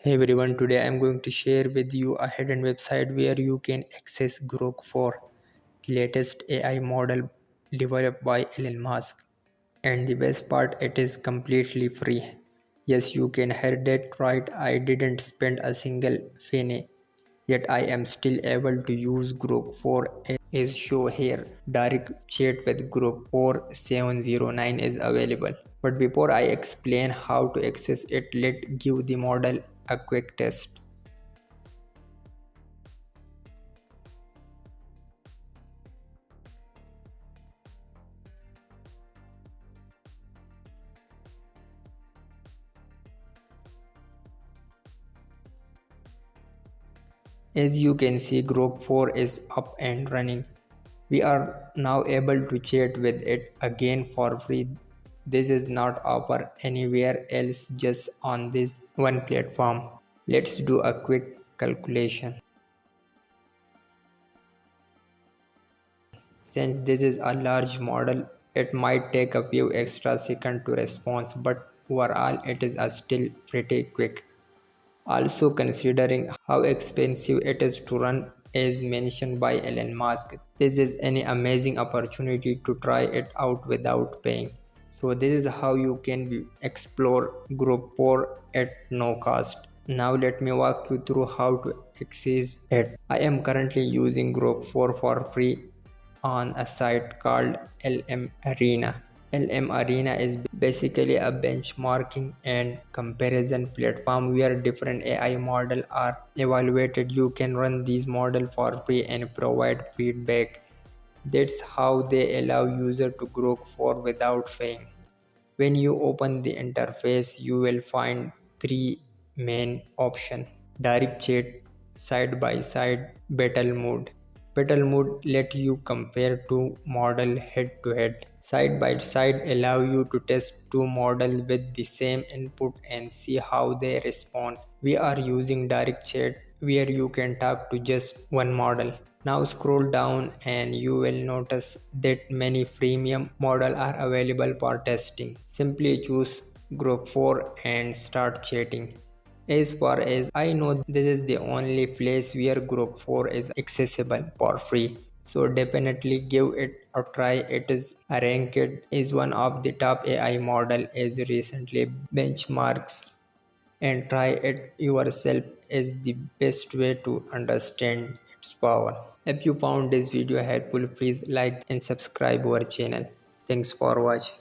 Hey everyone, today I am going to share with you a hidden website where you can access Grok 4, the latest AI model developed by Elon Musk. And the best part, it is completely free. Yes, you can hear that right. I didn't spend a single penny, yet I am still able to use Grok 4 as show here. Direct chat with Grok 4709 is available. But before I explain how to access it, let's give the model a quick test. As you can see, Grok 4 is up and running. We are now able to chat with it again for free. This is not offered anywhere else, just on this one platform. Let's do a quick calculation. Since this is a large model, it might take a few extra seconds to respond, but overall it is still pretty quick. Also, considering how expensive it is to run, as mentioned by Elon Musk, this is an amazing opportunity to try it out without paying. So this is how you can explore Group 4 at no cost. Now let me walk you through how to access it. I am currently using Group 4 for free on a site called LM Arena. LM Arena is basically a benchmarking and comparison platform where different AI models are evaluated. You can run these models for free and provide feedback. That's how they allow users to grow for without paying. When you open the interface, you will find three main options: direct chat, side by side, battle mode. Battle mode let you compare two model head to head. Side by side allow you to test two model with the same input and see how they respond. We are using direct chat where you can talk to just one model. Now scroll down and you will notice that many freemium models are available for testing. Simply choose group 4 and start chatting. As far as I know, this is the only place where Group 4 is accessible for free. So definitely give it a try. It is ranked as one of the top AI model as recently benchmarks, and try it yourself is the best way to understand its power. If you found this video helpful, please like and subscribe our channel. Thanks for watching.